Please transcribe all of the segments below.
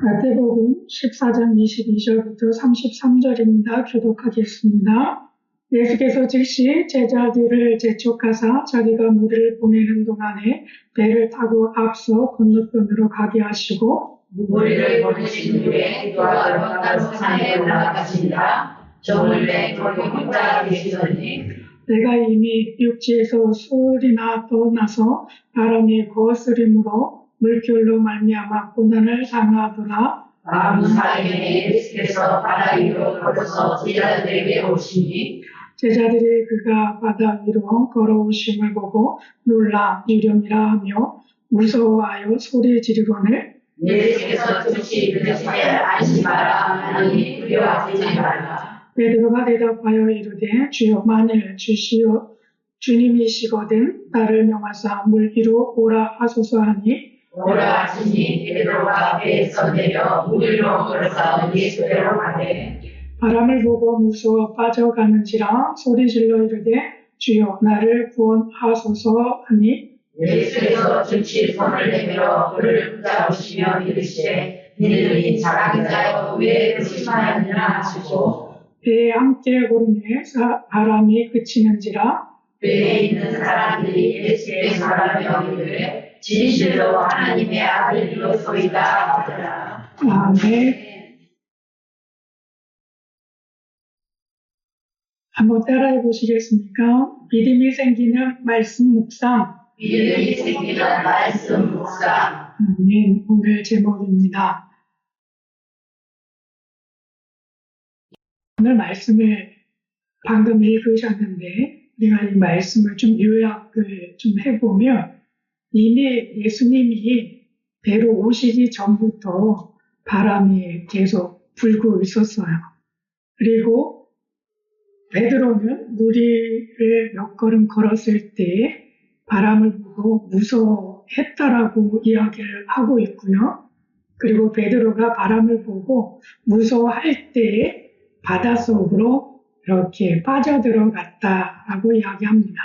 마태복음 14장 22절부터 33절입니다. 교독하겠습니다. 예수께서 즉시 제자들을 재촉하사 자기가 무리를 보내는 동안에 배를 타고 앞서 건너편으로 가게 하시고 무리를 보내신 후에 또한 따로 산에 올라가시니라. 저물매 거기 혼자 계시더니 내가 이미 육지에서 수월이나 떠나서 바람이 거스림으로 물결로 말미암아 고난을 당하더라. 아무 사이에 예수께서 바다 위로 걸어서 제자들에게 오시니 제자들이 그가 바다 위로 걸어오심을 보고 놀라 유령이라 하며 무서워하여 소리 지르거늘 예수께서 즉시 이르시되 안심하라 하나니 두려워하지 말라. 베드로가 대답하여 이르되 주여 만일 주님이시거든 나를 명하사 물 위로 오라 하소서 하니 오라 하시니 베드로가 배에서 내려 물 위로 걸어서 예수께로 가되 바람을 보고 무서워 빠져가는지라 소리질러 이르되 주여 나를 구원하소서 하니 예수께서 즉시 손을 내밀어 그를 붙잡으시며 이르시되 너희들이 작은 자여 왜 의심하였느냐 하시고 배에 함께 오르매 바람이 그치는지라 배에 있는 사람들이 예수께 말하며 이르되 진실로 하나님의 아들이로소이다 하더라. 아멘. 한번 따라해 보시겠습니까? 믿음이 생기는 말씀 묵상. 믿음이 생기는 말씀 묵상. 아멘. 오늘 제목입니다. 오늘 말씀을 방금 읽으셨는데 우리가 이 말씀을 좀 요약을 좀 해보면 이미 예수님이 배로 오시기 전부터 바람이 계속 불고 있었어요. 그리고 베드로는 무리를 몇 걸음 걸었을 때 바람을 보고 무서워했다라고 이야기를 하고 있고요. 그리고 베드로가 바람을 보고 무서워할 때 바닷속으로 이렇게 빠져들어갔다라고 이야기합니다.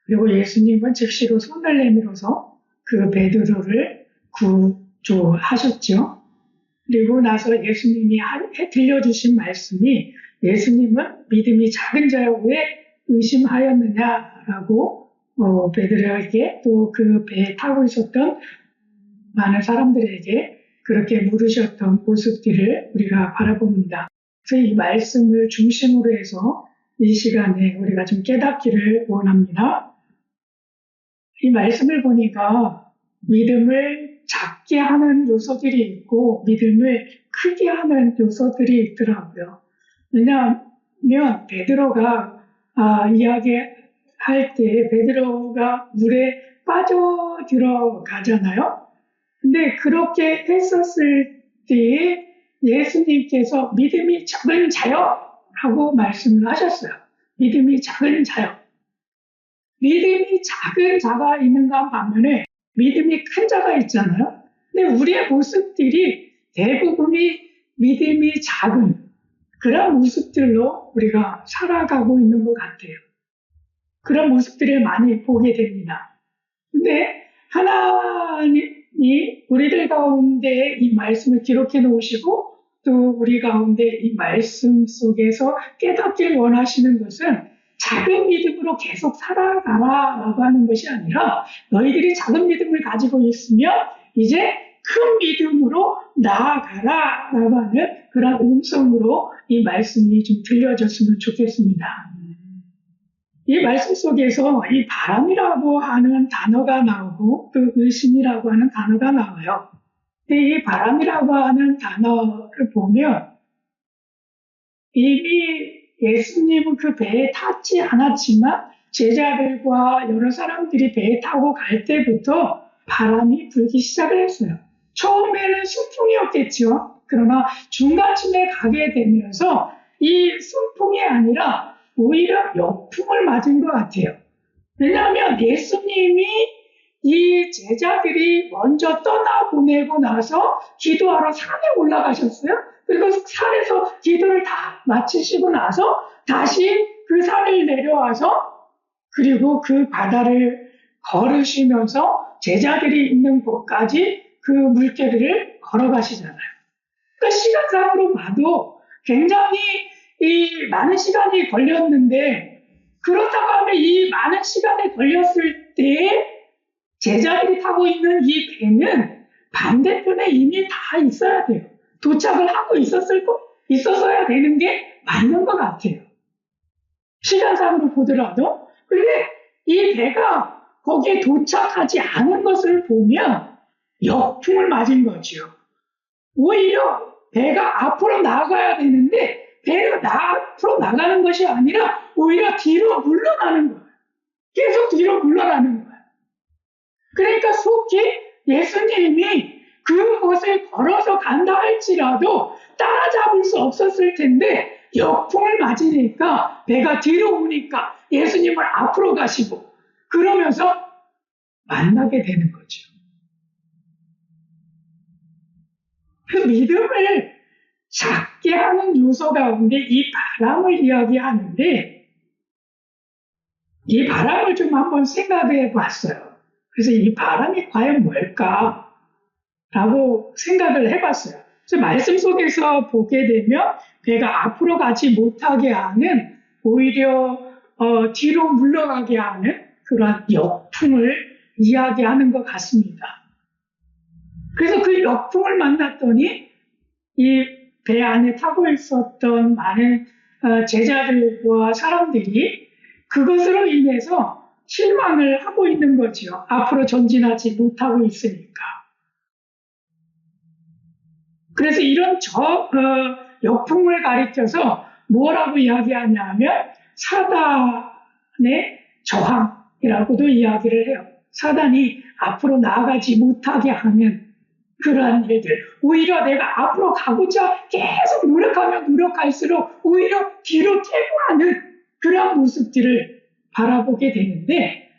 그리고 예수님은 즉시로 손을 내밀어서 그 베드로를 구조하셨죠. 그리고 나서 예수님이 들려주신 말씀이 예수님은 믿음이 작은 자여 왜 의심하였느냐라고 베드로에게 또 그 배에 타고 있었던 많은 사람들에게 그렇게 물으셨던 모습들을 우리가 바라봅니다. 그래서 이 말씀을 중심으로 해서 이 시간에 우리가 좀 깨닫기를 원합니다. 이 말씀을 보니까 믿음을 작게 하는 요소들이 있고 믿음을 크게 하는 요소들이 있더라고요. 왜냐하면 베드로가 이야기할 때 베드로가 물에 빠져 들어가잖아요. 근데 그렇게 했었을 때 예수님께서 믿음이 작은 자여 라고 말씀을 하셨어요. 믿음이 작은 자여. 믿음이 작은 자가 있는가 반면에 믿음이 큰 자가 있잖아요. 근데 우리의 모습들이 대부분이 믿음이 작은 그런 모습들로 우리가 살아가고 있는 것 같아요. 그런 모습들을 많이 보게 됩니다. 근데 하나님이 우리들 가운데 이 말씀을 기록해 놓으시고 또 우리 가운데 이 말씀 속에서 깨닫길 원하시는 것은 작은 믿음으로 계속 살아가라라고 하는 것이 아니라 너희들이 작은 믿음을 가지고 있으면 이제 큰 믿음으로 나아가라라고 하는 그런 음성으로 이 말씀이 좀 들려졌으면 좋겠습니다. 이 말씀 속에서 이 바람이라고 하는 단어가 나오고 또 의심이라고 하는 단어가 나와요. 근데 이 바람이라고 하는 단어를 보면 이미 예수님은 그 배에 탔지 않았지만 제자들과 여러 사람들이 배에 타고 갈 때부터 바람이 불기 시작을 했어요. 처음에는 순풍이었겠죠. 그러나 중간쯤에 가게 되면서 이 순풍이 아니라 오히려 역풍을 맞은 것 같아요. 왜냐하면 예수님이 이 제자들이 먼저 떠나보내고 나서 기도하러 산에 올라가셨어요. 그리고 산에서 기도를 다 마치시고 나서 다시 그 산을 내려와서 그리고 그 바다를 걸으시면서 제자들이 있는 곳까지 그 물길을 걸어가시잖아요. 그러니까 시간상으로 봐도 굉장히 이 많은 시간이 걸렸는데, 그렇다고 하면 이 많은 시간이 걸렸을 때 제자들이 타고 있는 이 배는 반대편에 이미 다 있어야 돼요. 도착을 하고 있었어야 되는 게 맞는 것 같아요. 시간상으로 보더라도. 근데 이 배가 거기에 도착하지 않은 것을 보면 역풍을 맞은 거죠. 오히려 배가 앞으로 나가야 되는데 배가 앞으로 나가는 것이 아니라 오히려 뒤로 물러나는 거예요. 계속 뒤로 물러나는 거예요. 그러니까 속히 예수님이 그곳을 걸어서 간다 할지라도 따라잡을 수 없었을 텐데 역풍을 맞으니까 배가 뒤로 오니까 예수님을 앞으로 가시고 그러면서 만나게 되는 거죠. 그 믿음을 작게 하는 요소 가운데 이 바람을 이야기하는데, 이 바람을 좀 한번 생각해 봤어요. 그래서 이 바람이 과연 뭘까? 라고 생각을 해봤어요. 그래서 말씀 속에서 보게 되면 배가 앞으로 가지 못하게 하는, 오히려 뒤로 물러가게 하는 그런 역풍을 이야기하는 것 같습니다. 그래서 그 역풍을 만났더니 이 배 안에 타고 있었던 많은 제자들과 사람들이 그것으로 인해서 실망을 하고 있는 거죠. 앞으로 전진하지 못하고 있으니까. 그래서 이런 역풍을 가리켜서 뭐라고 이야기하냐면 사단의 저항이라고도 이야기를 해요. 사단이 앞으로 나아가지 못하게 하는 그러한 일들. 오히려 내가 앞으로 가고자 계속 노력할수록 오히려 뒤로 퇴보하는 그런 모습들을 바라보게 되는데,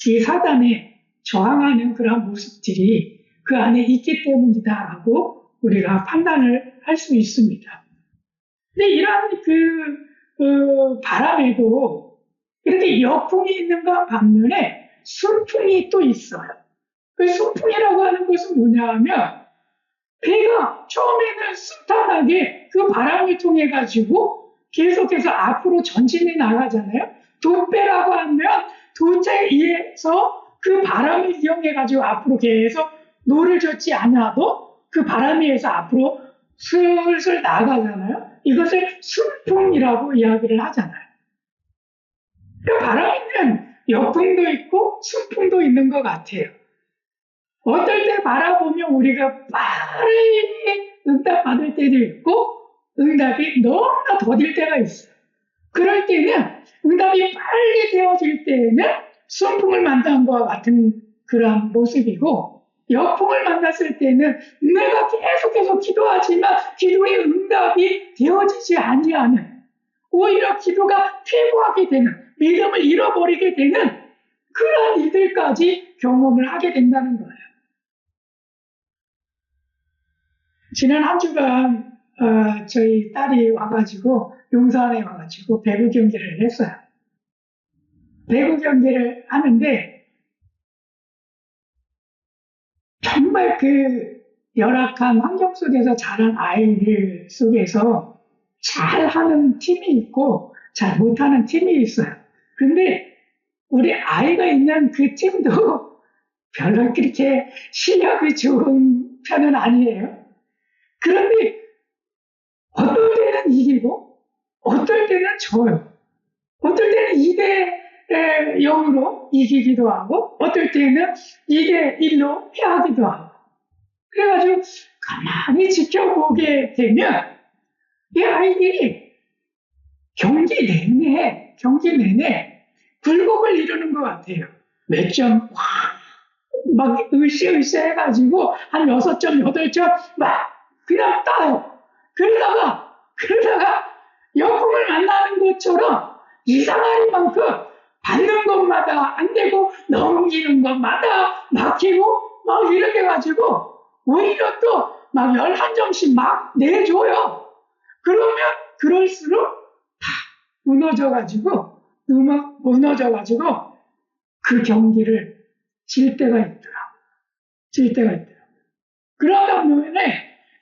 이 사단에 저항하는 그런 모습들이 그 안에 있기 때문이다라고 우리가 판단을 할 수 있습니다. 근데 이러한 바람에도 이렇게 역풍이 있는가 반면에 순풍이 또 있어요. 그 순풍이라고 하는 것은 뭐냐 하면 배가 처음에는 순탄하게 그 바람을 통해 가지고 계속해서 앞으로 전진해 나가잖아요. 돛배라고 하면 돛에 의해서 그 바람을 이용해 가지고 앞으로 계속 노를 젓지 않아도 그 바람에 의해서 앞으로 슬슬 나가잖아요. 이것을 순풍이라고 이야기를 하잖아요. 그 바람에는 역풍도 있고 순풍도 있는 것 같아요. 어떨 때 바라보면 우리가 빠르게 응답받을 때도 있고 응답이 너무나 더딜 때가 있어요. 그럴 때는 응답이 빨리 되어질 때에는 순풍을 만난 것과 같은 그런 모습이고, 역풍을 만났을 때는 내가 계속해서 기도하지만 기도의 응답이 되어지지 아니하는, 오히려 기도가 퇴보하게 되는, 믿음을 잃어버리게 되는 그런 일들까지 경험을 하게 된다는 거예요. 지난 한 주간 저희 딸이 와가지고 용산에 와가지고 배구 경기를 했어요. 배구 경기를 하는데 정말 그 열악한 환경 속에서 자란 아이들 속에서 잘하는 팀이 있고 잘 못하는 팀이 있어요. 근데 우리 아이가 있는 그 팀도 별로 그렇게 실력이 좋은 편은 아니에요. 그런데 어떨 때는 이기고 어떨 때는 져요. 어떨 때는 2대 0으로 이기기도 하고 어떨 때는 2대 1로 패하기도 하고. 그래가지고 가만히 지켜보게 되면 이 아이들이 경기 내내 굴곡을 이루는 것 같아요. 몇 점 막 으쌰으쌰 해가지고 한 6점, 8점 막 그냥 따요. 그러다가 역풍을 만나는 것처럼 이상할 만큼 받는 것마다 안 되고 넘기는 것마다 막히고 막 이렇게 가지고 오히려 또 막 11점씩 막 내줘요. 그러면 그럴수록 다 무너져가지고 그 경기를 질 때가 있더라. 그러다 보면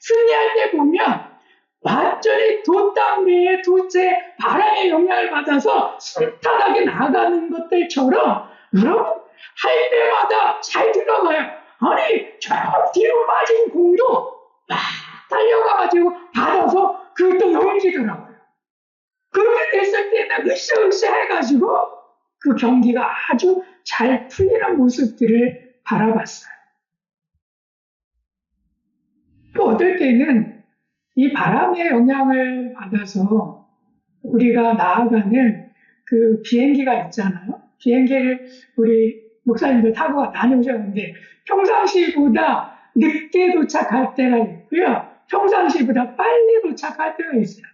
승리할 때 보면 완전히 돛담 위에 돛에 바람의 영향을 받아서 순탄하게 나가는 것들처럼 여러분 할 때마다 잘 들어가요. 아니 저 뒤로 빠진 공도 막 달려가가지고 받아서 그것도 넘기더라고요. 그렇게 됐을 때는 으쌰으쌰 해가지고 그 경기가 아주 잘 풀리는 모습들을 바라봤어요. 또 어떨 때는 이 바람의 영향을 받아서 우리가 나아가는 그 비행기가 있잖아요. 비행기를 우리 목사님들 타고 다녀오셨는데 평상시보다 늦게 도착할 때가 있고요. 평상시보다 빨리 도착할 때가 있어요.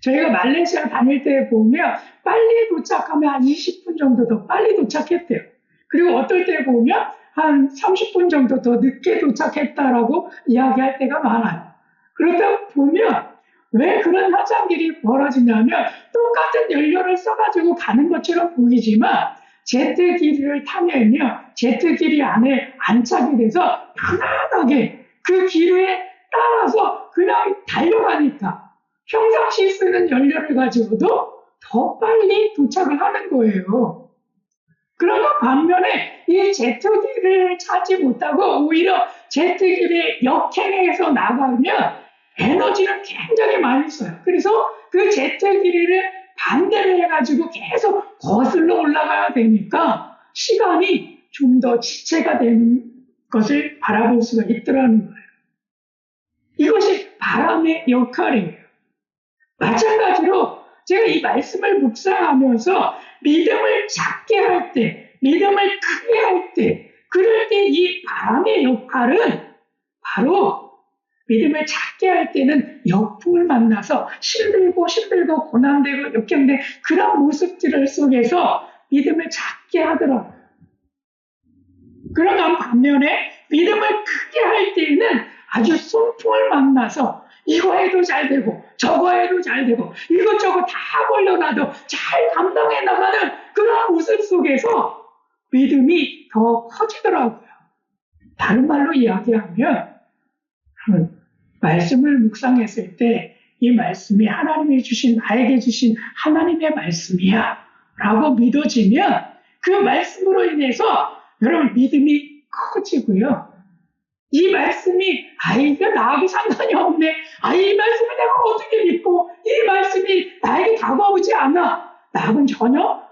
저희가 말레이시아 다닐 때 보면 빨리 도착하면 한 20분 정도 더 빨리 도착했대요. 그리고 어떨 때 보면 한 30분 정도 더 늦게 도착했다라고 이야기할 때가 많아요. 그러다 보면 왜 그런 현상들이 벌어지냐면 똑같은 연료를 써가지고 가는 것처럼 보이지만 제트기를 타면요. 제트기 안에 안착이 돼서 편안하게 그 기류에 따라서 그냥 달려가니까 평상시 쓰는 연료를 가지고도 더 빨리 도착을 하는 거예요. 그러나 반면에 이 제트기를 찾지 못하고 오히려 제트기를 역행해서 나가면 에너지를 굉장히 많이 써요. 그래서 그 제트기를 반대로 해가지고 계속 거슬러 올라가야 되니까 시간이 좀 더 지체가 되는 것을 바라볼 수가 있더라는 거예요. 이것이 바람의 역할이에요. 마찬가지로 제가 이 말씀을 묵상하면서 믿음을 작게 할 때, 믿음을 크게 할 때, 그럴 때 이 바람의 역할은 바로 믿음을 작게 할 때는 역풍을 만나서 힘들고 고난되고 역경된 그런 모습들 속에서 믿음을 작게 하더라고요. 그러나 반면에 믿음을 크게 할 때는 아주 순풍을 만나서 이거 해도 잘 되고 저거 해도 잘 되고 이것저것 다 벌려놔도 잘 감당해 나가는 그런 모습 속에서 믿음이 더 커지더라고요. 다른 말로 이야기하면 말씀을 묵상했을 때 이 말씀이 하나님이 주신 나에게 주신 하나님의 말씀이야 라고 믿어지면 그 말씀으로 인해서 여러분 믿음이 커지고요. 이 말씀이 이게 나하고 상관이 없네. 이 말씀을 내가 어떻게 믿고 이 말씀이 나에게 다가오지 않아. 나하고는 전혀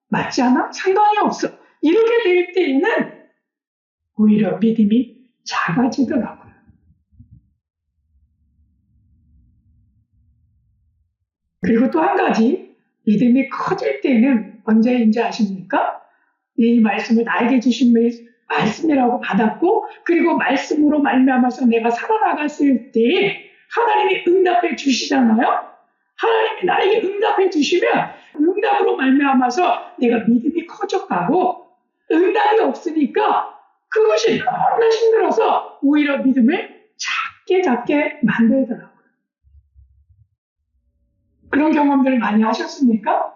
맞지 않아. 상관이 없어. 이렇게 될 때에는 오히려 믿음이 작아지더라고요. 그리고 또 한 가지 믿음이 커질 때는 언제인지 아십니까? 이 말씀을 나에게 주신 말씀이라고 받았고 그리고 말씀으로 말미암아서 내가 살아나갔을 때 하나님이 응답해 주시잖아요. 하나님이 나에게 응답해 주시면 응답으로 말미암아서 내가 믿음이 커져가고 응답이 없으니까 그것이 너무나 힘들어서 오히려 믿음을 작게 만들더라고요. 그런 경험들을 많이 하셨습니까?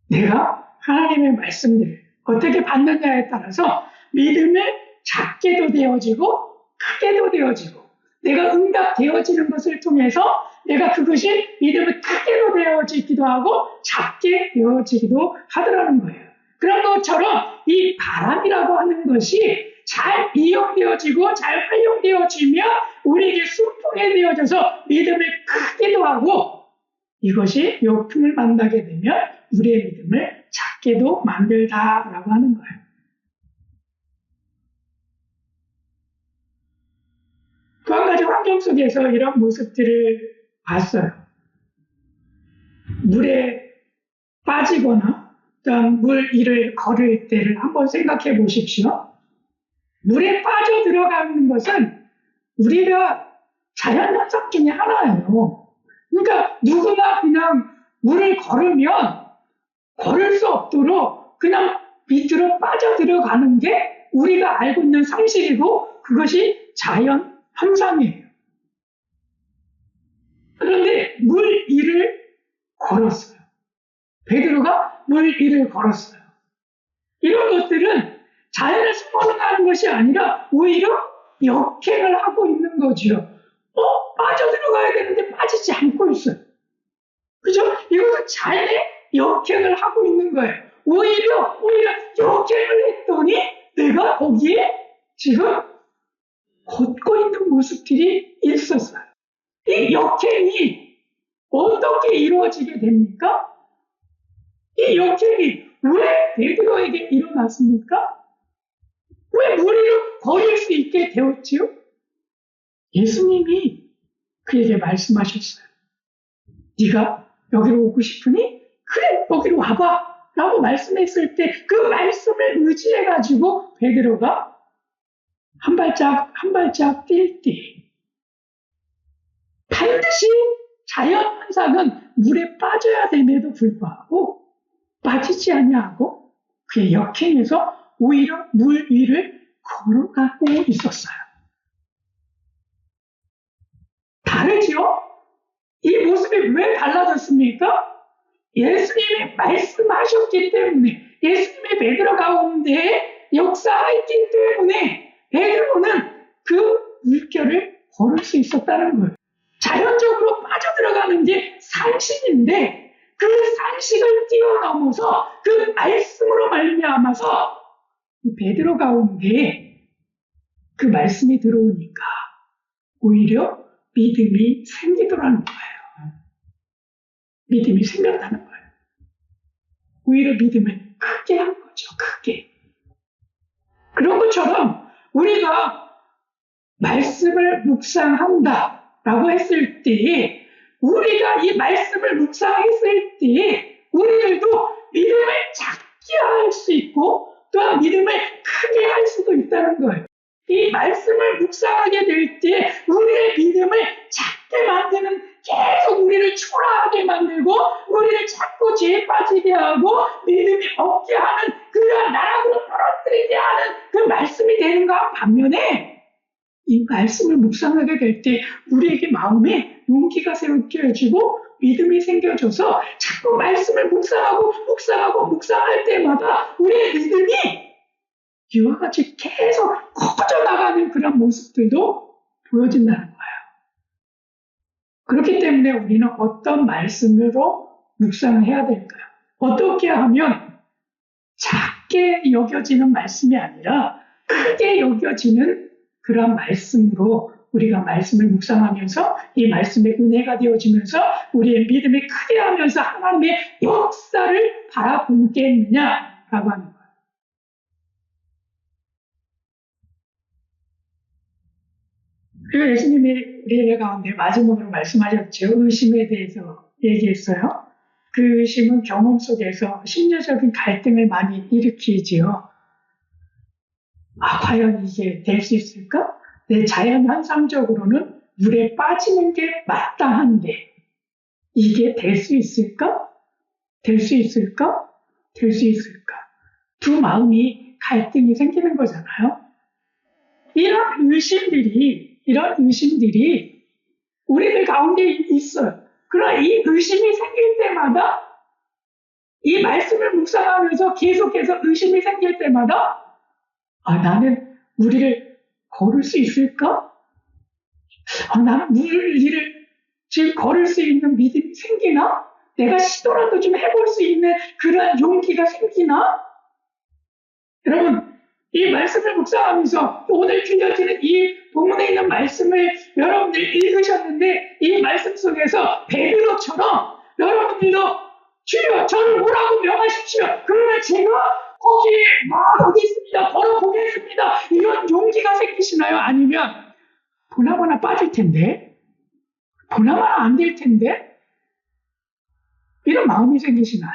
내가 하나님의 말씀들을 어떻게 받느냐에 따라서 믿음을 작게도 되어지고 크게도 되어지고 내가 응답되어지는 것을 통해서 내가 그것이 믿음을 크게도 되어지기도 하고 작게 되어지기도 하더라는 거예요. 그런 것처럼 이 바람이라고 하는 것이 잘 이용되어지고 잘 활용되어지면 우리에게 순풍이 되어져서 믿음을 크게도 하고 이것이 역풍을 만나게 되면 우리의 믿음을 작게도 만들다라고 하는 거예요. 또 한 가지 환경 속에서 이런 모습들을 봤어요. 물에 빠지거나 물 위를 걸을 때를 한번 생각해 보십시오. 물에 빠져 들어가는 것은 우리가 자연현상 중에 하나예요. 그러니까 누구나 그냥 물을 걸으면 걸을 수 없도록 그냥 밑으로 빠져 들어가는 게 우리가 알고 있는 상식이고 그것이 자연 현상이에요. 그런데 물 위를 걸었어요. 베드로가 물 위를 걸었어요. 이런 것들은 자연을 수반하는 것이 아니라 오히려 역행을 하고 있는 거죠. 빠져들어가야 되는데 빠지지 않고 있어요. 그죠? 이것은 자연의 역행을 하고 있는 거예요. 오히려 역행을 했더니 내가 거기에 지금 걷고 있는 모습들이 있었어요. 이 역행이 어떻게 이루어지게 됩니까? 이 역행이 왜 베드로에게 일어났습니까? 왜 무리를 거릴 수 있게 되었지요? 예수님이 그에게 말씀하셨어요. 네가 여기로 오고 싶으니? 그래, 여기로 와봐. 라고 말씀했을 때 그 말씀을 의지해가지고 베드로가 한 발짝 뛸 때 반드시 자연현상은 물에 빠져야 됨에도 불구하고 빠지지 아니하고 그의 역행에서 오히려 물 위를 걸어가고 있었어요. 다르죠? 이 모습이 왜 달라졌습니까? 예수님이 말씀하셨기 때문에, 예수님이 베드로 가운데 역사했기 때문에 베드로는 그 물결을 걸을 수 있었다는 거예요. 자연적으로 빠져들어가는 게 상식인데 그 상식을 뛰어넘어서 그 말씀으로 말미암아서 이 베드로 가운데 그 말씀이 들어오니까 오히려 믿음이 생기더라는 거예요. 믿음이 생겼다는 거예요. 오히려 믿음을 크게 한 거죠. 크게. 그런 것처럼 우리가 말씀을 묵상한다라고 했을 때 우리가 이 말씀을 묵상했을 때 우리들도 믿음을 작게 할 수 있고 또한 믿음을 크게 할 수도 있다는 거예요. 이 말씀을 묵상하게 될 때 우리의 믿음을 작게 만드는 계속 우리를 초라하게 만들고 우리를 자꾸 죄에 빠지게 하고 믿음이 없게 하는 그러한 나락으로 떨어뜨리게 하는 그 말씀이 되는가 반면에 이 말씀을 묵상하게 될 때 우리에게 마음에 용기가 새겨지고 믿음이 생겨져서 자꾸 말씀을 묵상할 때마다 우리의 믿음이 이와 같이 계속 커져나가는 그런 모습들도 보여진다는 거예요. 그렇기 때문에 우리는 어떤 말씀으로 묵상을 해야 될까요? 어떻게 하면 작게 여겨지는 말씀이 아니라 크게 여겨지는 그런 말씀으로 우리가 말씀을 묵상하면서 이 말씀의 은혜가 되어지면서 우리의 믿음이 크게 하면서 하나님의 역사를 바라보겠느냐라고 하는 거예요. 그리고 예수님이 우리 가운데 마지막으로 말씀하셨죠. 의심에 대해서 얘기했어요. 그 의심은 경험 속에서 심리적인 갈등을 많이 일으키지요. 과연 이게 될 수 있을까? 내 자연 현상적으로는 물에 빠지는 게 마땅한데 이게 될 수 있을까? 될 수 있을까? 될 수 있을까? 두 마음이 갈등이 생기는 거잖아요. 이런 의심들이 우리들 가운데 있어요. 그러나 이 의심이 생길 때마다 이 말씀을 묵상하면서 계속해서 의심이 생길 때마다 나는 무리를 걸을 수 있을까? 나는 무리를 지금 걸을 수 있는 믿음이 생기나? 내가 시도라도 좀 해볼 수 있는 그런 용기가 생기나? 여러분, 이 말씀을 묵상하면서 오늘 들려지는 이 본문에 있는 말씀을 여러분들이 읽으셨는데 이 말씀 속에서 베드로처럼 여러분들도 주여 저를 오라고 명하십시오. 그러면 제가 거기 있습니다. 걸어보겠습니다. 이런 용기가 생기시나요? 아니면 보나마나 빠질 텐데 보나마나 안 될 텐데 이런 마음이 생기시나요?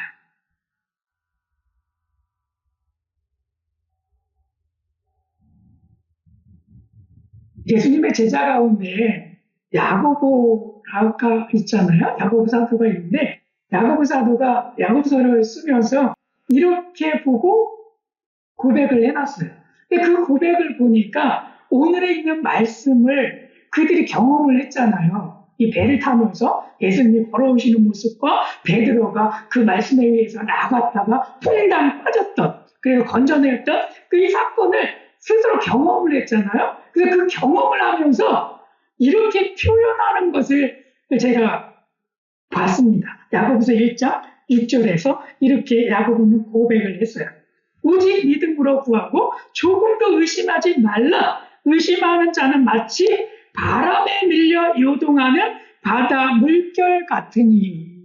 예수님의 제자 가운데 야고보가 있잖아요. 야고보 사도가 있는데 야고보 사도가 야고보서를 쓰면서 이렇게 보고 고백을 해놨어요. 근데 그 고백을 보니까 오늘에 있는 말씀을 그들이 경험을 했잖아요. 이 배를 타면서 예수님이 걸어오시는 모습과 베드로가 그 말씀에 의해서 나갔다가 풍당에 빠졌던 그리고 건져냈던 그 이 사건을 스스로 경험을 했잖아요. 그래서 그 경험을 하면서 이렇게 표현하는 것을 제가 봤습니다. 야고보서 1장 6절에서 이렇게 야고보는 고백을 했어요. 오직 믿음으로 구하고 조금도 의심하지 말라. 의심하는 자는 마치 바람에 밀려 요동하는 바다 물결 같으니.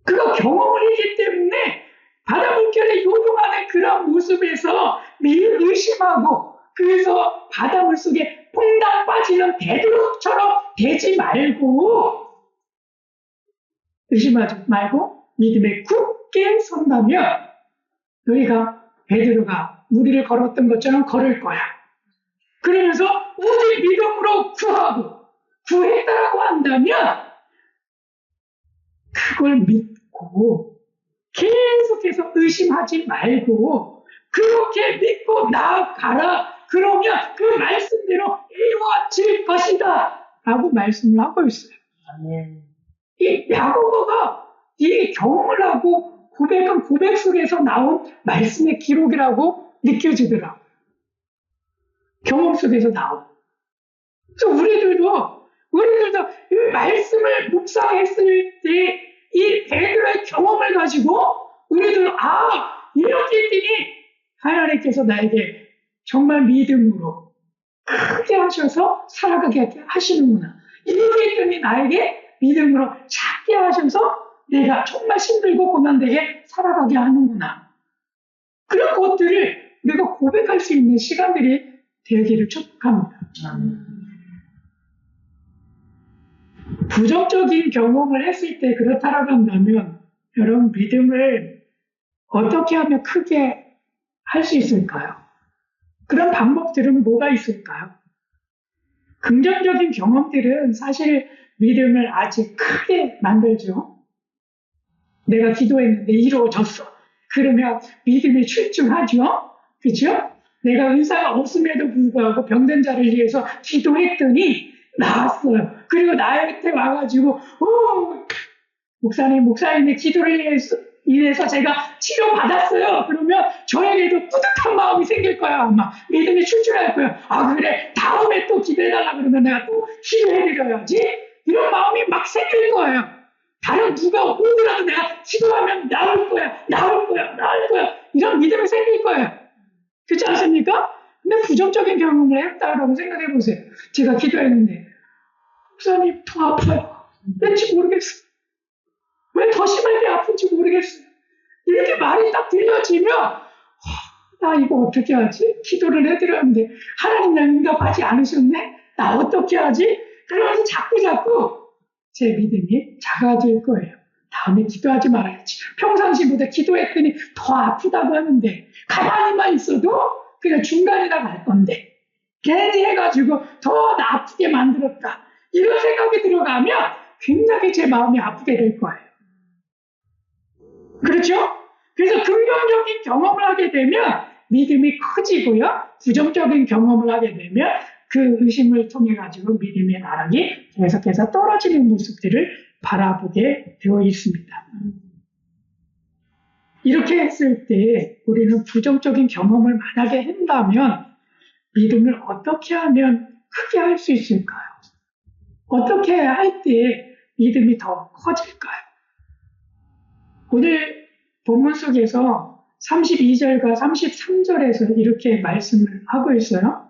그가 경험을 했기 때문에 바다 물결에 요동하는 그런 모습에서 매일 의심하고, 그래서 바닷물 속에 퐁당 빠지는 베드로처럼 되지 말고, 의심하지 말고 믿음에 굳게 선다면 너희가 베드로가 무리를 걸었던 것처럼 걸을 거야. 그러면서 오직 믿음으로 구하고 구했다라고 한다면 그걸 믿고 계속해서 의심하지 말고 그렇게 믿고 나아가라. 그러면 그 말씀대로 이루어질 것이다 라고 말씀을 하고 있어요. 아멘. 이 야고보가 이 경험을 하고 고백한 고백 속에서 나온 말씀의 기록이라고 느껴지더라. 경험 속에서 나온. 그래서 우리들도 이 말씀을 묵상했을 때 이 베드로의 경험을 가지고 우리들 이렇게 했더니 하나님께서 나에게 정말 믿음으로 크게 하셔서 살아가게 하시는구나. 이렇게 했더니 나에게 믿음으로 작게 하셔서 내가 정말 힘들고 고난되게 살아가게 하는구나. 그런 것들을 우리가 고백할 수 있는 시간들이 되기를 축복합니다. 부정적인 경험을 했을 때 그렇다라고 한다면 여러분 믿음을 어떻게 하면 크게 할 수 있을까요? 그런 방법들은 뭐가 있을까요? 긍정적인 경험들은 사실 믿음을 아주 크게 만들죠. 내가 기도했는데 이루어졌어. 그러면 믿음이 출중하죠. 그렇죠? 내가 의사가 없음에도 불구하고 병든 자를 위해서 기도했더니 나았어요. 그리고 나한테 와가지고 목사님의 기도를 위해서 제가 치료받았어요. 그러면 저에게도 뿌듯한 마음이 생길 거야. 아마 믿음이 출중할 거야. 그래 다음에 또 기도해달라 그러면 내가 또 기도해드려야지. 이런 마음이 막 생길 거예요. 다른 누가 오더라도 내가 기도하면 나을 거야. 이런 믿음이 생길 거예요. 그렇지 않습니까? 근데 부정적인 경험을 했다라고 생각해 보세요. 제가 기도했는데 목사님 더 아파요. 왠지 모르겠어요. 왜 더 심하게 아픈지 모르겠어요. 이렇게 말이 딱 들려지면 나 이거 어떻게 하지? 기도를 해드렸는데 하나님 날 응답하지 않으셨네? 나 어떻게 하지? 그러면서 자꾸 제 믿음이 작아질 거예요. 다음에 기도하지 말아야지. 평상시보다 기도했더니 더 아프다고 하는데 가만히만 있어도 그냥 중간이라 갈 건데 괜히 해가지고 더 아프게 만들었다. 이런 생각이 들어가면 굉장히 제 마음이 아프게 될 거예요. 그렇죠? 그래서 긍정적인 경험을 하게 되면 믿음이 커지고요. 부정적인 경험을 하게 되면 그 의심을 통해 가지고 믿음의 나락이 계속해서 떨어지는 모습들을 바라보게 되어 있습니다. 이렇게 했을 때 우리는 부정적인 경험을 만약에 한다면 믿음을 어떻게 하면 크게 할 수 있을까요? 어떻게 할 때 믿음이 더 커질까요? 오늘 본문 속에서 32절과 33절에서 이렇게 말씀을 하고 있어요.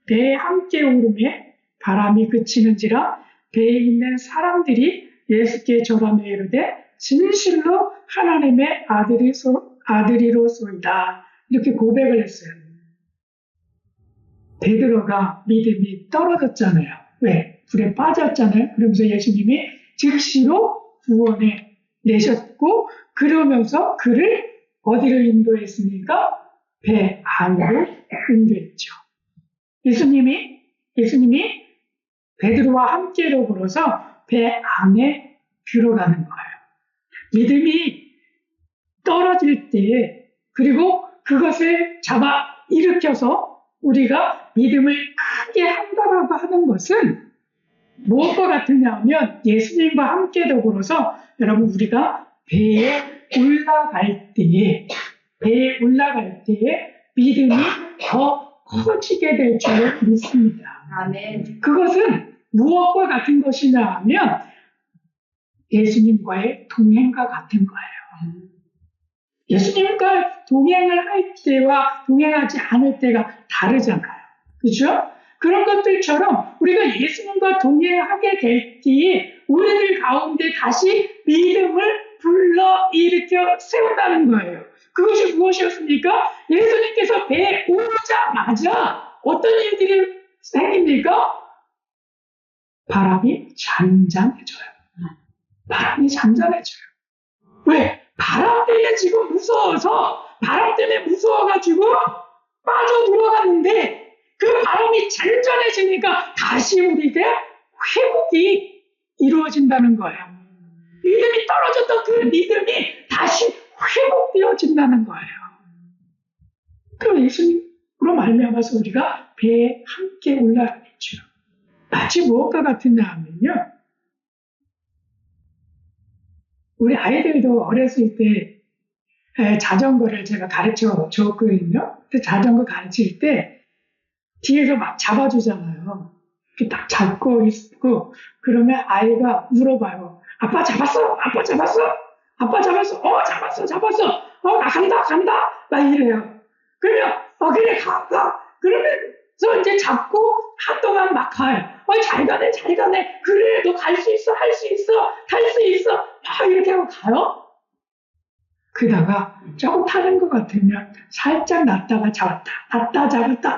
배에 함께 오름에 바람이 그치는지라 배에 있는 사람들이 예수께 절하며 이르되 진실로 하나님의 아들이로소이다. 이렇게 고백을 했어요. 베드로가 믿음이 떨어졌잖아요. 왜? 불에 빠졌잖아요. 그러면서 예수님이 즉시로 구원해 내셨고 그러면서 그를 어디로 인도했습니까? 배 안으로 인도했죠. 예수님이 베드로와 함께 더불어서 배 안에 들어가는 거예요. 믿음이 떨어질 때 그리고 그것을 잡아 일으켜서 우리가 믿음을 크게 한다라고 하는 것은 무엇과 같으냐 하면 예수님과 함께 더불어서 여러분 우리가 배에 올라갈 때에 믿음이 더 커지게 될 줄 믿습니다. 아멘. 그것은 무엇과 같은 것이냐 하면 예수님과의 동행과 같은 거예요. 예수님과 동행을 할 때와 동행하지 않을 때가 다르잖아요. 그렇죠? 그런 것들처럼 우리가 예수님과 동행하게 될 때에 우리들 가운데 다시 믿음을 불러 일으켜 세운다는 거예요. 그것이 무엇이었습니까? 예수님께서 배에 오르자마자 어떤 일들이 생깁니까? 바람이 잔잔해져요. 바람이 잔잔해져요. 왜? 바람 때문에 지금 무서워서, 바람 때문에 무서워가지고 빠져 들어갔는데 그 바람이 잔잔해지니까 다시 우리에게 회복이 이루어진다는 거예요. 믿음이 떨어졌던 그 믿음이 다시 회복되어진다는 거예요. 그럼 예수님으로 말미암아서 우리가 배에 함께 올라가겠죠. 마치 무엇과 같으냐 하면요. 우리 아이들도 어렸을 때 자전거를 제가 가르쳐 줬거든요. 자전거 가르칠 때 뒤에서 막 잡아주잖아요. 딱 잡고 있고 그러면 아이가 물어봐요. 아빠 잡았어? 아빠 잡았어? 아빠 잡았어? 잡았어. 나 간다. 막 이래요. 그러면 그래 가. 그러면서 이제 잡고 한동안 막 가요. 잘 가네. 그래 너 갈 수 있어. 탈 수 있어. 막 이렇게 하고 가요. 그러다가 조금 타는 것 같으면 살짝 놨다가 잡았다.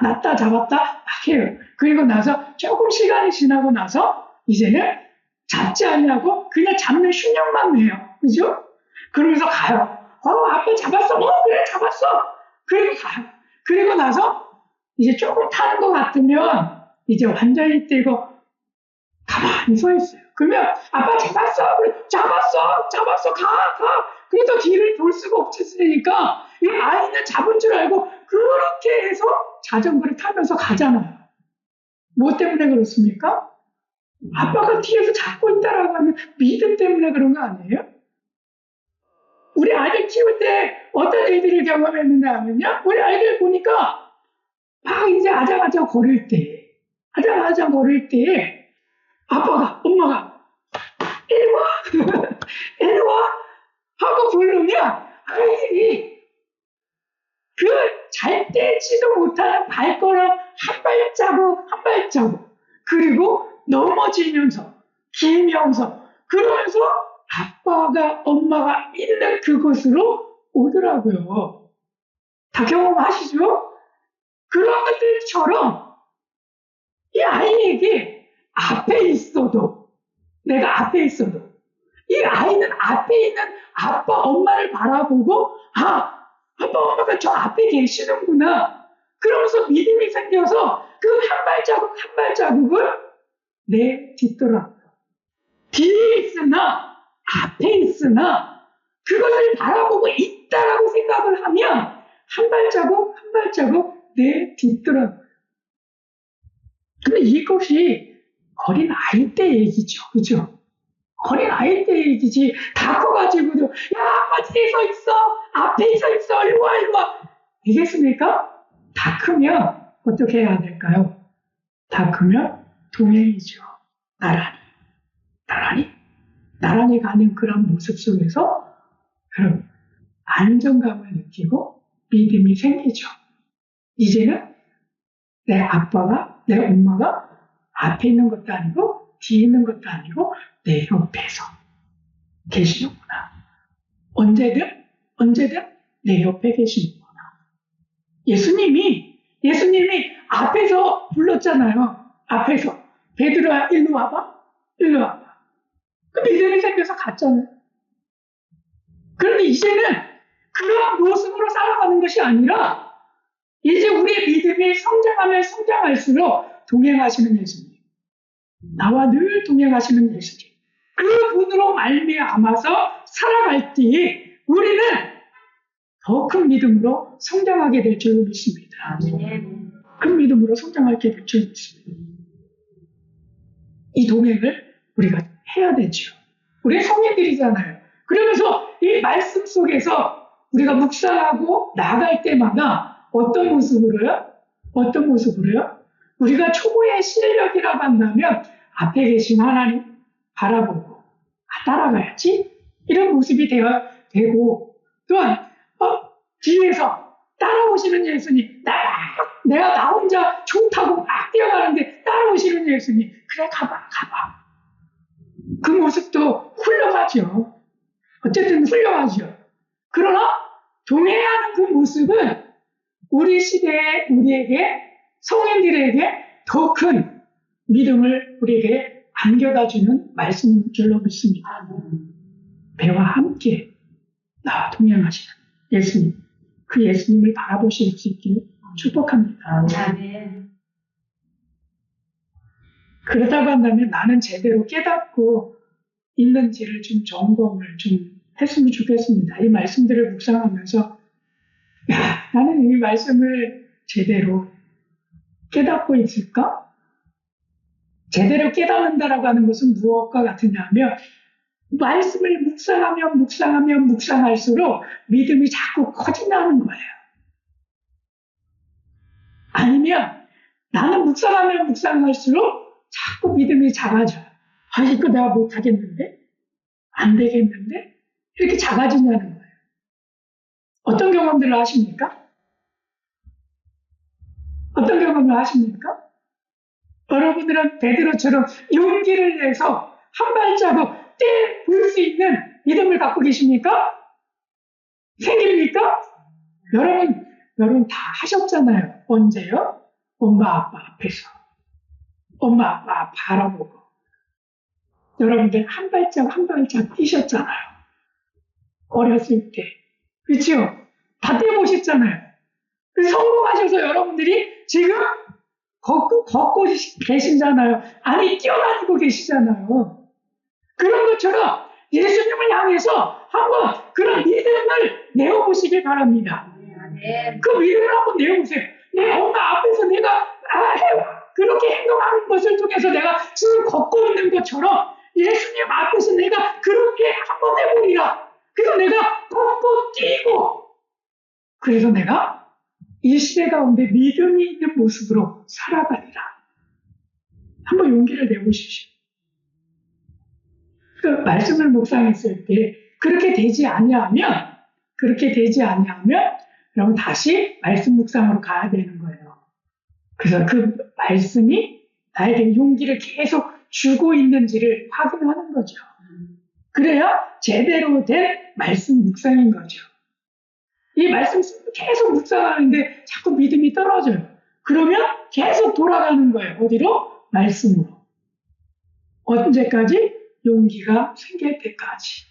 놨다 잡았다 막 해요. 그리고 나서 조금 시간이 지나고 나서 이제는 잡지 않냐고 그냥 잡는 신용만 내요. 그죠? 그러면서 가요. 아빠 잡았어. 그래 잡았어. 그리고 가요. 그리고 나서 이제 조금 타는 것 같으면 이제 완전히 떼고 가만히 서 있어요. 그러면 아빠 잡았어. 그래, 잡았어. 가. 그래도 뒤를 돌 수가 없었으니까 이 아이는 잡은 줄 알고 그렇게 해서 자전거를 타면서 가잖아요. 뭐 때문에 그렇습니까? 아빠가 뒤에서 잡고 있다라고 하면 믿음 때문에 그런 거 아니에요? 우리 아이들 키울 때 어떤 일들을 경험했는가 하면요. 우리 아이들 보니까 막 이제 아장아장 걸을 때 아빠가, 엄마가 이리 와 하고 부르면 아이들이 그 잘 떼지도 못하는 발걸음 한 발자국 그리고 넘어지면서 기면서 그러면서 아빠가 엄마가 있는 그곳으로 오더라고요. 다 경험하시죠? 그런 것들처럼 이 아이에게 내가 앞에 있어도 이 아이는 앞에 있는 아빠 엄마를 바라보고 아빠 엄마가 저 앞에 계시는구나 그러면서 믿음이 생겨서 그 한 발자국을 내딛더라고요. 뒤에 있으나 앞에 있으나 그것을 바라보고 있다라고 생각을 하면 한 발자국 내딛더라고요. 근데 이것이 어린 아이 때 얘기죠. 그죠? 어린 아이 때 얘기지. 다 커가지고도, 야, 아빠 뒤에 서 있어. 앞에 서 있어. 일로 와. 되겠습니까? 다 크면 어떻게 해야 될까요? 다 크면 동행이죠. 나란히 가는 그런 모습 속에서 여러분, 안정감을 느끼고 믿음이 생기죠. 이제는 내 아빠가, 내 엄마가 앞에 있는 것도 아니고 뒤에 있는 것도 아니고 내 옆에서 계시는구나. 언제든 내 옆에 계시는구나. 예수님이 앞에서 불렀잖아요. 앞에서 베드로야 일로 와봐. 그 믿음이 생겨서 갔잖아요. 그런데 이제는 그런 모습으로 살아가는 것이 아니라 이제 우리의 믿음이 성장하면 성장할수록 동행하시는 예수님. 나와 늘 동행하시는 예수님. 그분으로 말미암아서 살아갈 때에 우리는 더 큰 믿음으로 성장하게 될 줄 믿습니다. 큰 믿음으로 성장하게 될 줄 믿습니다. 이 동행을 우리가 해야 되죠. 우리 성인들이잖아요. 그러면서 이 말씀 속에서 우리가 묵상하고 나아갈 때마다 어떤 모습으로요? 어떤 모습으로요? 우리가 초보의 실력이라고 한다면 앞에 계신 하나님 바라보고 따라가야지 이런 모습이 되고 또한 뒤에서 따라오시는 예수님 내가 나 혼자 총 타고 막 뛰어가는데 따라오시는 예수님 그래 가봐 그 모습도 훌륭하죠. 어쨌든 훌륭하죠. 그러나 동행하는 그 모습은 우리 시대에 우리에게 성인들에게 더 큰 믿음을 우리에게 안겨다주는 말씀인 줄로 믿습니다. 배와 함께 나와 동행하시는 예수님, 그 예수님을 바라보실 수 있기를 축복합니다. 그렇다고 한다면 나는 제대로 깨닫고 있는지를 좀 점검을 좀 했으면 좋겠습니다. 이 말씀들을 묵상하면서 나는 이 말씀을 제대로 깨닫고 있을까? 제대로 깨닫는다라고 하는 것은 무엇과 같으냐 하면 말씀을 묵상할수록 믿음이 자꾸 커진다는 거예요. 아니면 나는 묵상할수록 자꾸 믿음이 작아져요. 이거 내가 못하겠는데? 안 되겠는데? 이렇게 작아지냐는 거예요. 어떤 경험들을 하십니까? 어떤 경험을 하십니까? 여러분들은 베드로처럼 용기를 내서 한 발자국 볼 수 있는 믿음을 갖고 계십니까? 생깁니까? 여러분 다 하셨잖아요. 언제요? 엄마 아빠 앞에서. 엄마 아빠 바라보고. 여러분들 한 발짝 뛰셨잖아요. 어렸을 때. 그렇죠? 다 뛰어보셨잖아요. 성공하셔서 여러분들이 지금 걷고 계시잖아요. 아니 뛰어다니고 계시잖아요. 그런 것처럼 예수님을 향해서 한번 그런 믿음을 내어보시길 바랍니다. 그 믿음을 한번 내어보세요. 내 엄마 앞에서 내가 그렇게 행동하는 것을 통해서 내가 지금 걷고 있는 것처럼 예수님 앞에서 내가 그렇게 한번 해보리라. 그래서 내가 걷고 뛰고 그래서 내가 이 시대 가운데 믿음이 있는 모습으로 살아가리라. 한번 용기를 내보십시오. 그 말씀을 묵상했을 때 그렇게 되지 아니하면 여러분 다시 말씀 묵상으로 가야 되는 거예요. 그래서 그 말씀이 나에게 용기를 계속 주고 있는지를 확인하는 거죠. 그래야 제대로 된 말씀 묵상인 거죠. 이 말씀 계속 묵상하는데 자꾸 믿음이 떨어져요. 그러면 계속 돌아가는 거예요. 어디로? 말씀으로. 언제까지? 용기가 생길 때까지.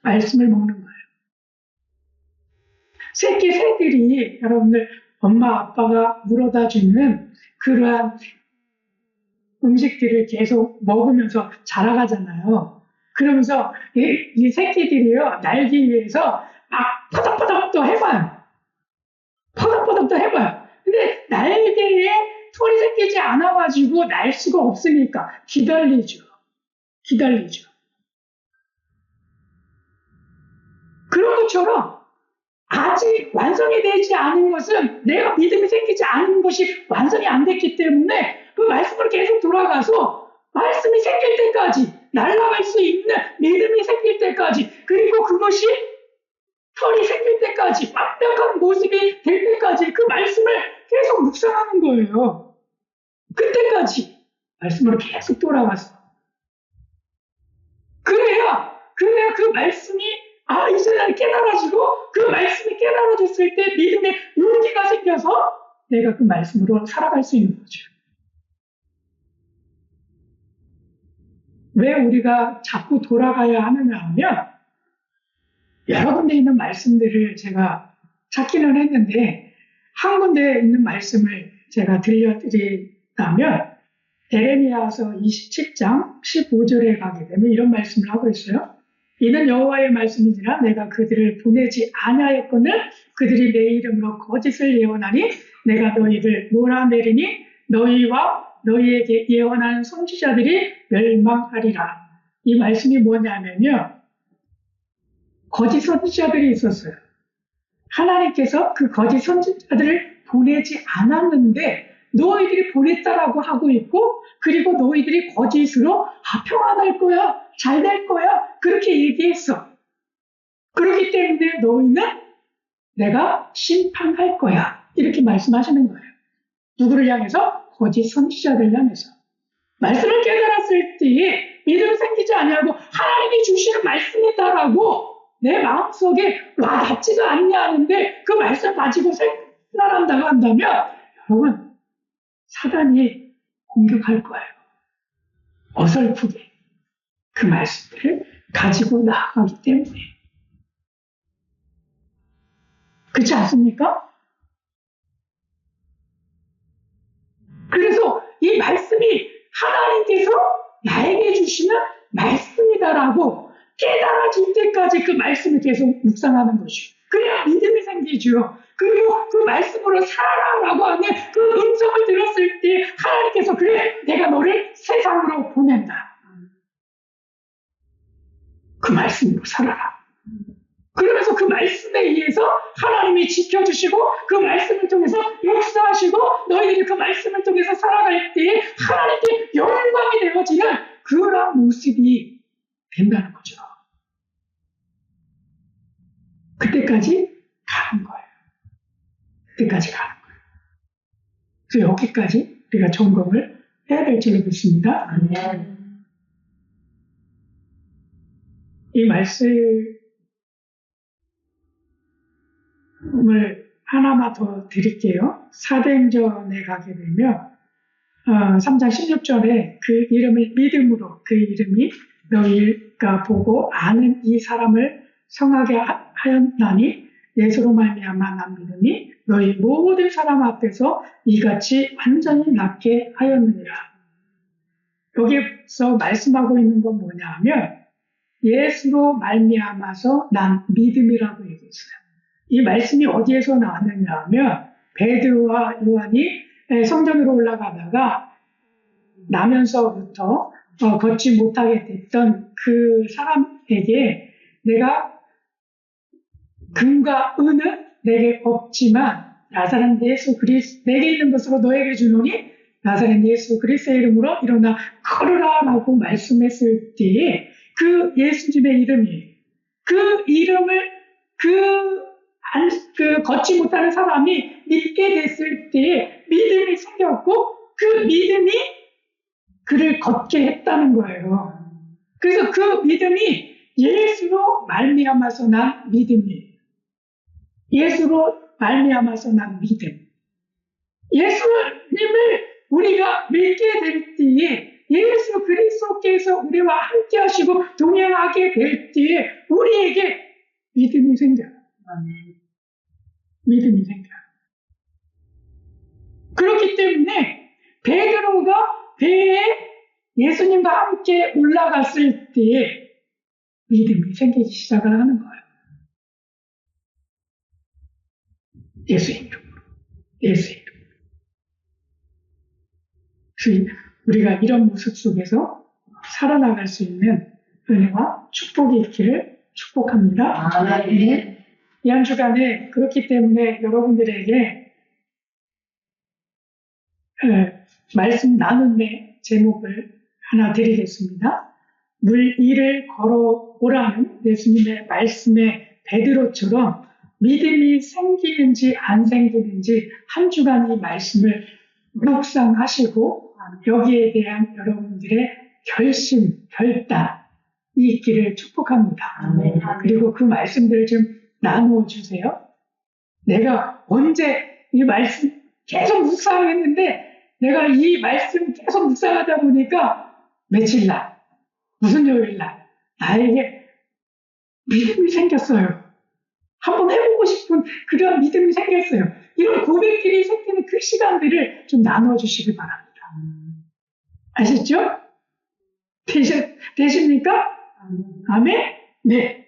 말씀을 먹는 거예요. 새끼들이 여러분들 엄마 아빠가 물어다 주는 그러한 음식들을 계속 먹으면서 자라가잖아요. 그러면서 이 새끼들이요 날기 위해서 막 퍼덕퍼덕도 해봐요. 근데 날개에 털이 생기지 않아가지고 날 수가 없으니까 기다리죠. 그런 것처럼 아직 완성이 되지 않은 것은 내가 믿음이 생기지 않은 것이 완성이 안 됐기 때문에 그 말씀으로 계속 돌아가서 말씀이 생길 때까지 날아갈 수 있는 믿음이 생길 때까지 그리고 그것이 털이 생길 때까지 완벽한 모습이 될 때까지 그 말씀을 계속 묵상하는 거예요. 그때까지 말씀으로 계속 돌아가서 그래야 그 말씀이 이제 난 깨달아지고 그 말씀이 깨달아졌을 때 믿음의 용기가 생겨서 내가 그 말씀으로 살아갈 수 있는 거죠. 왜 우리가 자꾸 돌아가야 하느냐 하면 여러 군데 있는 말씀들을 제가 찾기는 했는데 한 군데 있는 말씀을 제가 들려드리자면 에레미야서 27장 15절에 가게 되면 이런 말씀을 하고 있어요. 이는 여호와의 말씀이니라 내가 그들을 보내지 아니하였거늘 그들이 내 이름으로 거짓을 예언하니 내가 너희를 몰아내리니 너희와 너희에게 예언하는 선지자들이 멸망하리라. 이 말씀이 뭐냐면요. 거짓 선지자들이 있었어요. 하나님께서 그 거짓 선지자들을 보내지 않았는데 너희들이 보냈다라고 하고 있고, 그리고 너희들이 거짓으로 평안할 거야, 잘 될 거야, 그렇게 얘기했어. 그렇기 때문에 너희는 내가 심판할 거야, 이렇게 말씀하시는 거예요. 누구를 향해서? 거짓 선지자들 향해서. 말씀을 깨달았을 때에 믿음이 생기지 아니하고 하나님이 주시는 말씀이다라고 내 마음속에 와닿지가 않냐 하는데, 그 말씀 가지고 생활한다고 한다면 여러분, 사단이 공격할 거예요. 어설프게 그 말씀들을 가지고 나아가기 때문에. 그렇지 않습니까? 그래서 이 말씀이 하나님께서 나에게 주시는 말씀이다라고 깨달아질 때까지 그 말씀을 계속 묵상하는 것이요. 그래야 믿음이 생기죠. 그리고 그 말씀으로 살아라라고 하는 그 음성을 들었을 때 하나님께서 그래, 내가 너를 세상으로 보낸다. 그 말씀으로 살아라. 그러면서 그 말씀에 의해서 하나님이 지켜주시고 그 말씀을 통해서 역사하시고 너희들이 그 말씀을 통해서 살아갈 때에 하나님께 영광이 되어지는 그런 모습이 된다는 거죠. 그때까지 가는 거예요. 그때까지 가는 거예요. 그래서 여기까지 우리가 점검을 해야 될 줄로 믿습니다. 이 말씀을 하나만 더 드릴게요. 사도행전에 가게 되면 3장 16절에 그 이름을 믿음으로, 그 이름이 너희가 보고 아는 이 사람을 성하게 하였나니 예수로 말미암아 난 믿음이 너희 모든 사람 앞에서 이같이 완전히 낫게 하였느니라. 여기서 말씀하고 있는 건 뭐냐 하면 예수로 말미암아서 난 믿음이라고 얘기했어요. 이 말씀이 어디에서 나왔느냐 하면 베드로와 요한이 성전으로 올라가다가 나면서부터 걷지 못하게 됐던 그 사람에게 내가 금과 은은 내게 없지만 나사렛 예수 그리스도 내게 있는 것으로 너에게 주노니 나사렛 예수 그리스도의 이름으로 일어나 걸으라 라고 말씀했을 때에 그 예수님의 이름이, 그 이름을 걷지 못하는 사람이 믿게 됐을 때에 믿음이 생겼고 그 믿음이 그를 걷게 했다는 거예요. 그래서 그 믿음이 예수로 말미암아서 난 믿음이에요. 예수로 말미암아서 난 믿음. 예수님을 우리가 믿게 될 때에 예수 그리스도께서 우리와 함께 하시고 동행하게 될 때에 우리에게 믿음이 생겨요. 믿음이 생겨요. 그렇기 때문에 베드로가 배에 예수님과 함께 올라갔을 때에 믿음이 생기기 시작을 하는 거예요. 예수의 이름으로. 예수의 이름으로. 그래서 우리가 이런 모습 속에서 살아나갈 수 있는 은혜와 축복이 있기를 축복합니다. 아멘. 이 한 주간에 그렇기 때문에 여러분들에게 말씀 나눔의 제목을 하나 드리겠습니다. 물 위를 걸어오라는 예수님의 말씀의 베드로처럼 믿음이 생기는지 안 생기는지 한 주간 이 말씀을 묵상하시고 여기에 대한 여러분들의 결심, 결단이 있기를 축복합니다. 아멘. 그리고 그 말씀들을 좀 나누어 주세요. 내가 언제 이 말씀 계속 묵상했는데 내가 이 말씀 계속 묵상하다 보니까 며칠날, 무슨 요일날 나에게 믿음이 생겼어요. 한번 해보고 싶은 그런 믿음이 생겼어요. 이런 고백들이 생기는 그 시간들을 좀 나누어 주시기 바랍니다. 아시죠? 되십니까? 아멘? 네.